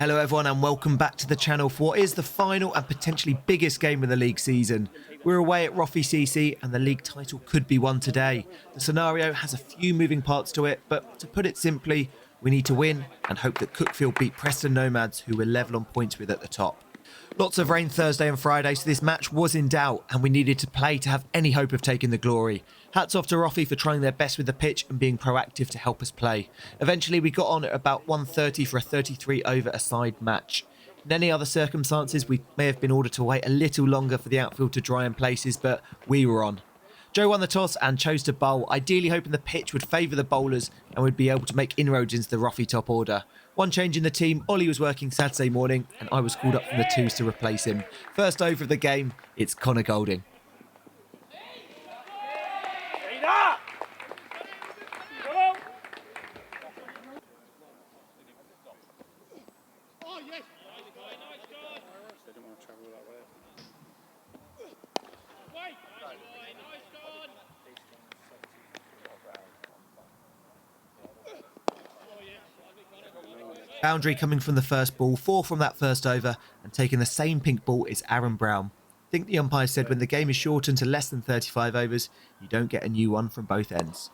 Hello everyone and welcome back to the channel for what is the final and potentially biggest game of the league season. We're away at Roffey CC and the league title could be won today. The scenario has a few moving parts to it, but to put it simply, we need to win and hope that Cookfield beat Preston Nomads, who we're level on points with at the top. Lots of rain Thursday and Friday, so this match was in doubt and we needed to play to have any hope of taking the glory. Hats off to Roffey for trying their best with the pitch and being proactive to help us play. Eventually we got on at about 1:30 for a 33 over a side match. In any other circumstances we may have been ordered to wait a little longer for the outfield to dry in places, but we were on. Joe won the toss and chose to bowl, ideally hoping the pitch would favour the bowlers and would be able to make inroads into the Roffey top order. One change in the team, Ollie was working Saturday morning and I was called up from the twos to replace him. First over of the game, it's Connor Golding. Boundary coming from the first ball, 4 from that first over, and taking the same pink ball is Aaron Brown. I think the umpire said when the game is shortened to less than 35 overs, you don't get a new one from both ends.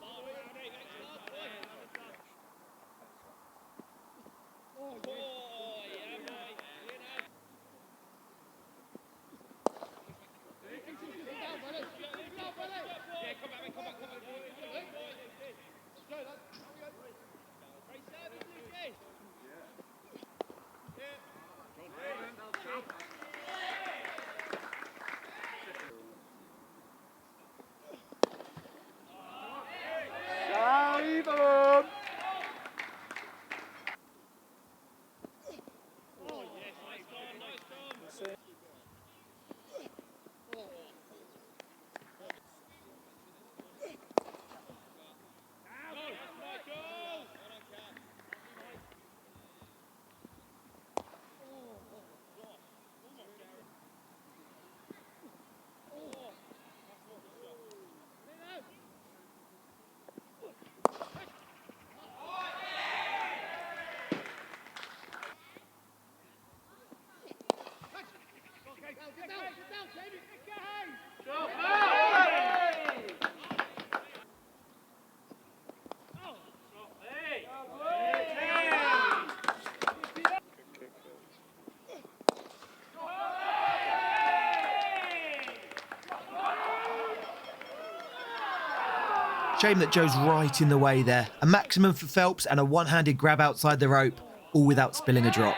Shame that Joe's right in the way there. A maximum for Phelps and a one-handed grab outside the rope, all without spilling a drop.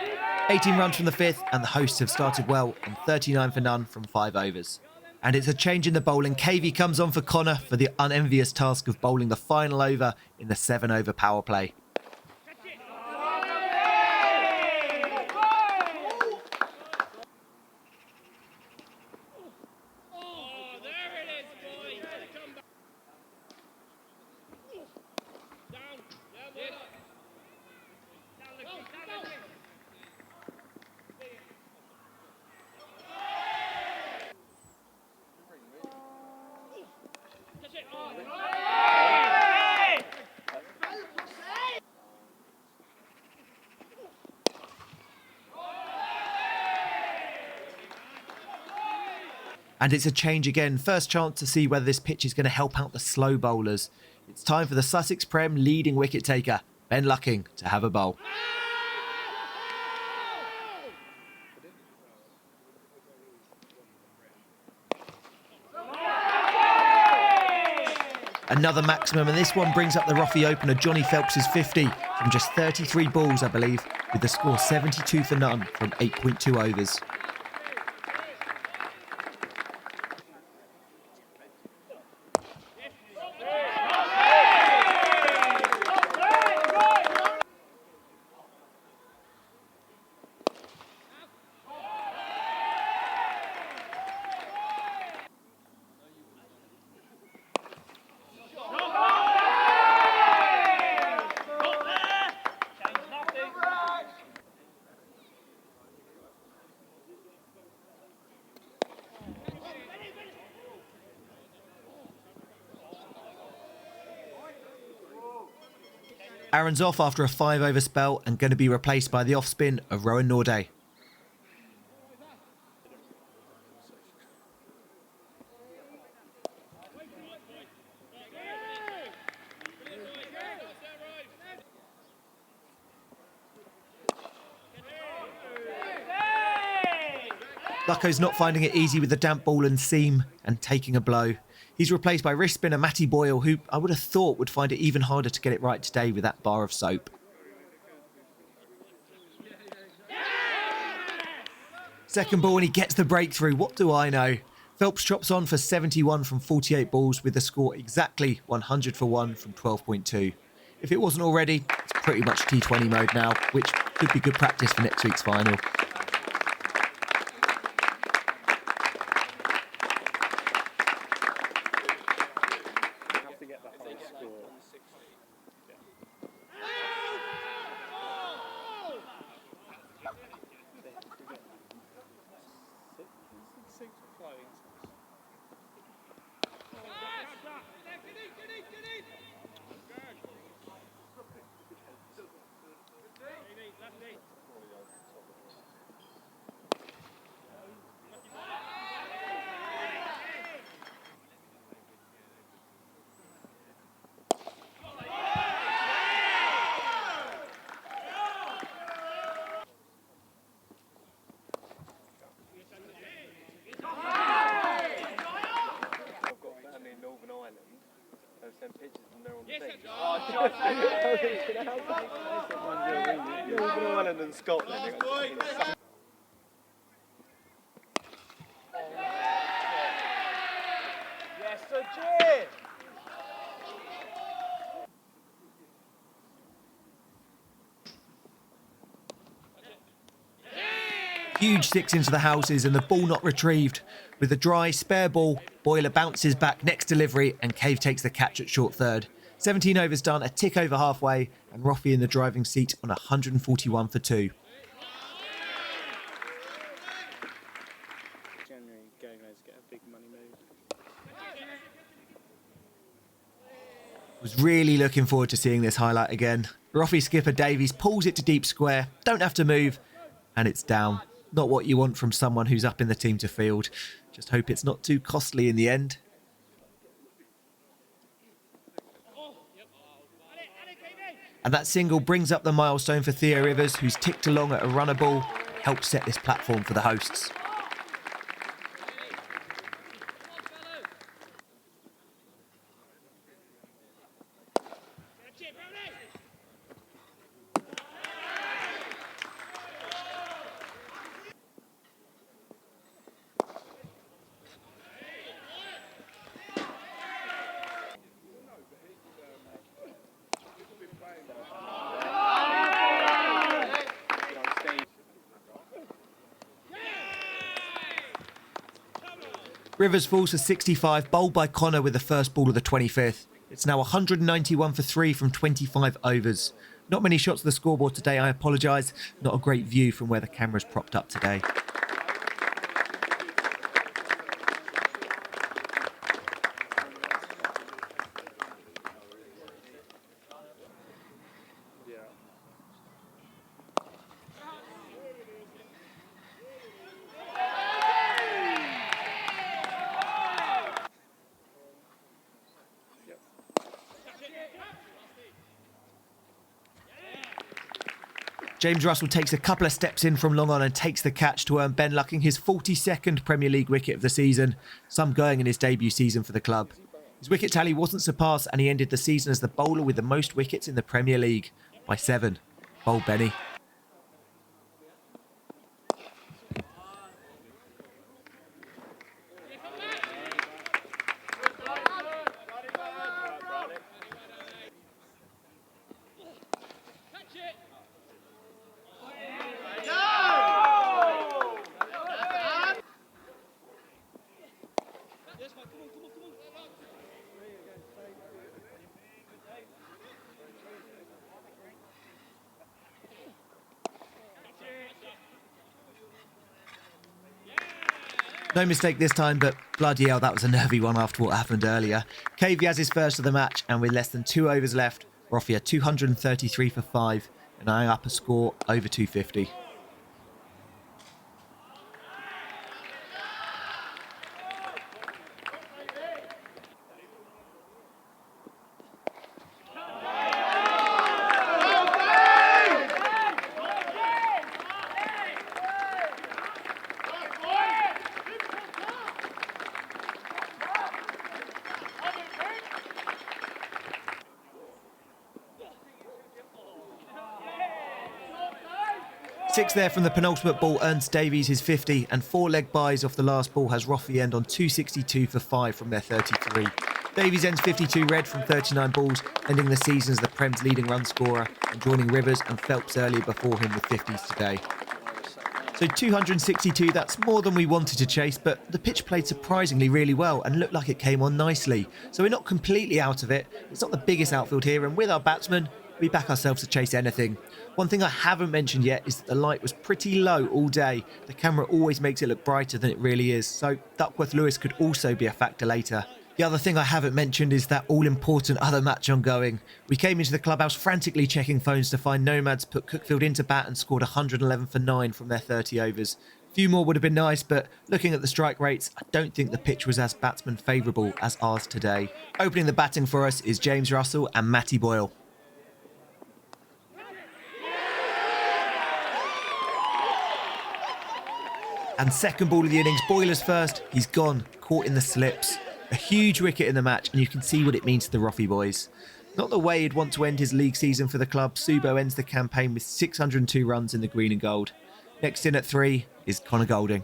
18 runs from the 5th and the hosts have started well on 39 for none from 5 overs. And it's a change in the bowling. KV comes on for Connor for the unenvious task of bowling the final over in the 7-over power play. And it's a change again. First chance to see whether this pitch is going to help out the slow bowlers. It's time for the Sussex Prem leading wicket taker, Ben Lucking, to have a bowl. Another maximum, and this one brings up the Roffey opener Johnny Phelps' 50 from just 33 balls, I believe, with the score 72 for none from 8.2 overs. Aaron's off after a 5-over spell and going to be replaced by the off-spin of Rowan Norday. Lucko's not finding it easy with the damp ball and seam and taking a blow. He's replaced by wrist spinner Matty Boyle, who I would have thought would find it even harder to get it right today with that bar of soap. Second ball and he gets the breakthrough. What do I know? Phelps chops on for 71 from 48 balls with the score exactly 100 for 1 from 12.2. If it wasn't already, it's pretty much T20 mode now, which could be good practice for next week's final. Huge six into the houses and the ball not retrieved. With a dry, spare ball, Boiler bounces back next delivery and Cave takes the catch at short third. 17 overs done, a tick over halfway, and Roffey in the driving seat on 141 for 2. Was really looking forward to seeing this highlight again. Roffey skipper Davies pulls it to deep square, don't have to move, and it's down. Not what you want from someone who's up in the team to field. Just hope it's not too costly in the end. And that single brings up the milestone for Theo Rivers, who's ticked along at a runner ball, helped set this platform for the hosts. Rivers falls for 65, bowled by Connor with the first ball of the 25th. It's now 191 for 3 from 25 overs. Not many shots of the scoreboard today, I apologise. Not a great view from where the camera's propped up today. James Russell takes a couple of steps in from long on and takes the catch to earn Ben Lucking his 42nd Premier League wicket of the season, some going in his debut season for the club. His wicket tally wasn't surpassed and he ended the season as the bowler with the most wickets in the Premier League by 7. Bold Benny. No mistake this time, but bloody hell, that was a nervy one after what happened earlier. Cave has his first of the match, and with less than 2 overs left, Roffey are 233 for 5 and eyeing up a score over 250. Six there from the penultimate ball earns Davies his 50, and 4 leg byes off the last ball has Roffey end on 262 for 5 from their 33. Davies ends 52 red from 39 balls, ending the season as the Prem's leading run scorer and joining Rivers and Phelps earlier before him with 50s today. So 262, that's more than we wanted to chase, but the pitch played surprisingly really well and looked like it came on nicely. So we're not completely out of it. It's not the biggest outfield here, and with our batsmen, we back ourselves to chase anything. One thing I haven't mentioned yet is that the light was pretty low all day. The camera always makes it look brighter than it really is, so Duckworth-Lewis could also be a factor later. The other thing I haven't mentioned is that all-important other match ongoing. We came into the clubhouse frantically checking phones to find Nomads put Cookfield into bat and scored 111 for 9 from their 30 overs. A few more would have been nice, but looking at the strike rates, I don't think the pitch was as batsman favourable as ours today. Opening the batting for us is James Russell and Matty Boyle. And second ball of the innings, Boyler's first, he's gone, caught in the slips. A huge wicket in the match, and you can see what it means to the Roffey boys. Not the way he'd want to end his league season for the club, Subo ends the campaign with 602 runs in the green and gold. Next in at 3 is Connor Golding.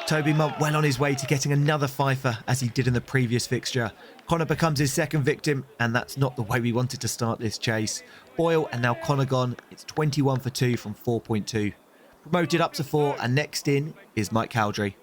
Toby Munt well on his way to getting another fifer as he did in the previous fixture. Connor becomes his second victim, and that's not the way we wanted to start this chase. Boyle and now Connor gone. It's 21 for 2 from 4.2. Promoted up to 4, and next in is Mike Cowdrey.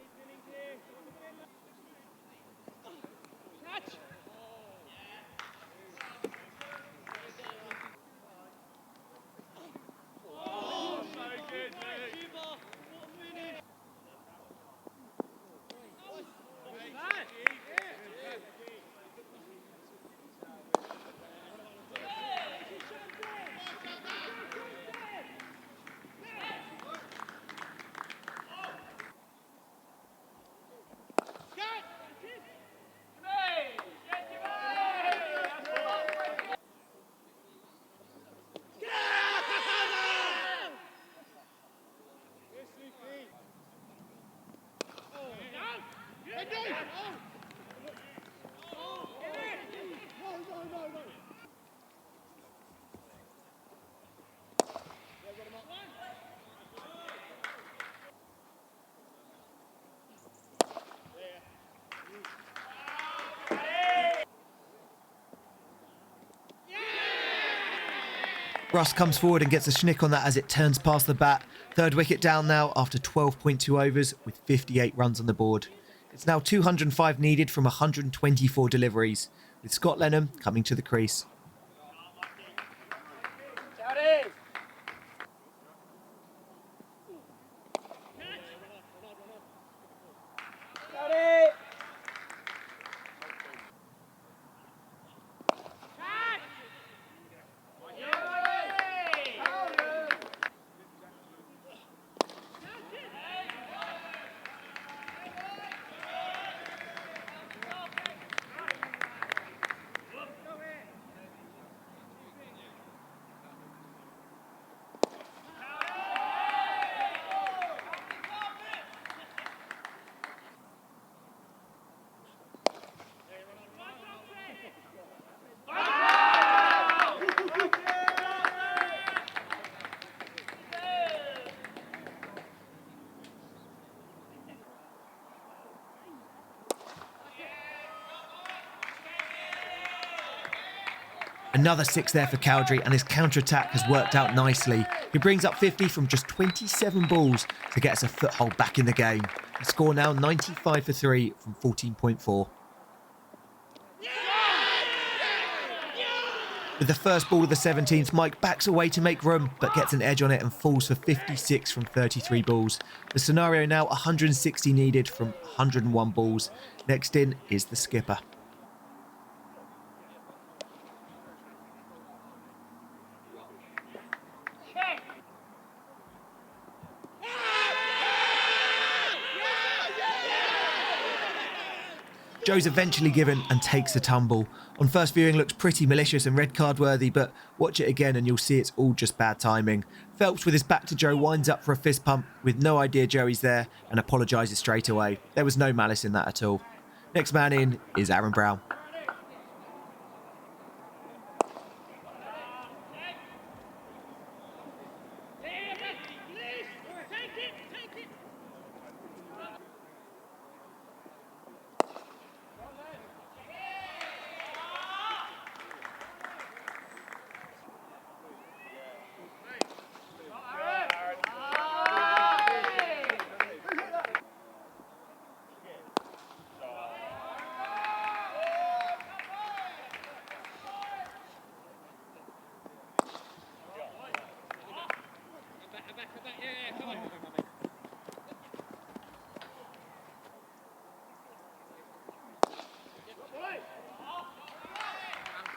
Russ comes forward and gets a schnick on that as it turns past the bat. Third wicket down now after 12.2 overs with 58 runs on the board. It's now 205 needed from 124 deliveries, with Scott Lenham coming to the crease. Another 6 there for Cowdrey, and his counter-attack has worked out nicely. He brings up 50 from just 27 balls to get us a foothold back in the game. The score now 95 for 3 from 14.4. With the first ball of the 17th, Mike backs away to make room, but gets an edge on it and falls for 56 from 33 balls. The scenario now 160 needed from 101 balls. Next in is the skipper. Joe's eventually given and takes a tumble. On first viewing looks pretty malicious and red card worthy, but watch it again and you'll see it's all just bad timing. Phelps with his back to Joe winds up for a fist pump with no idea Joey's there and apologises straight away. There was no malice in that at all. Next man in is Aaron Brown.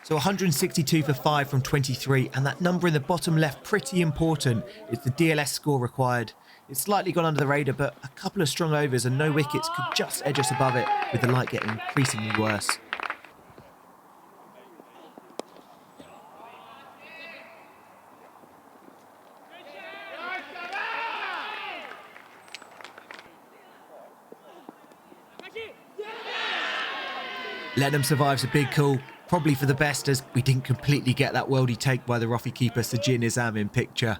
So 162 for 5 from 23, and that number in the bottom left pretty important. It's the DLS score required. It's slightly gone under the radar, but a couple of strong overs and no wickets could just edge us above it, with the light getting increasingly worse. Lenham survives a big call, probably for the best as we didn't completely get that worldy take by the Roffey keeper Sajid Nizam in picture.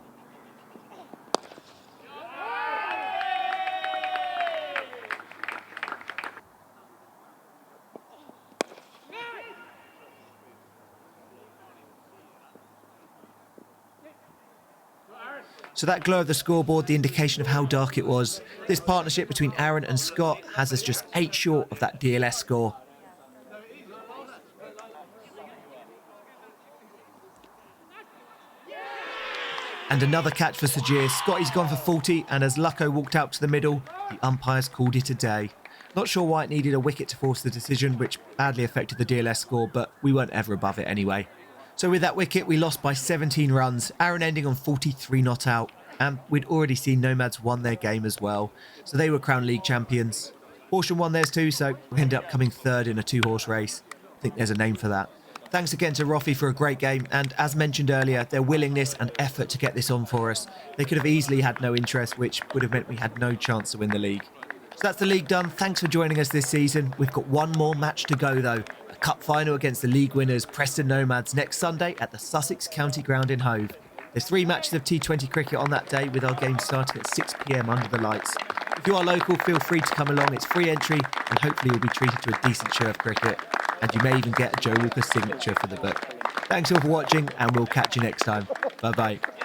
So that glow of the scoreboard, the indication of how dark it was. This partnership between Aaron and Scott has us just 8 short of that DLS score. And another catch for Sajid. Scotty's gone for 40, and as Lucko walked out to the middle, the umpires called it a day. Not sure why it needed a wicket to force the decision, which badly affected the DLS score, but we weren't ever above it anyway. So with that wicket, we lost by 17 runs, Aaron ending on 43 not out, and we'd already seen Nomads won their game as well, so they were crowned league champions. Horsham won theirs too, so we ended up coming third in a 2-horse race. I think there's a name for that. Thanks again to Roffey for a great game, and as mentioned earlier, their willingness and effort to get this on for us. They could have easily had no interest, which would have meant we had no chance to win the league. So that's the league done. Thanks for joining us this season. We've got one more match to go though. A cup final against the league winners Preston Nomads next Sunday at the Sussex County Ground in Hove. There's 3 matches of T20 cricket on that day, with our game starting at 6 PM under the lights. If you are local, feel free to come along. It's free entry, and hopefully you'll be treated to a decent show of cricket. And you may even get a Joe Walker signature for the book. Thanks all for watching, and we'll catch you next time. Bye-bye.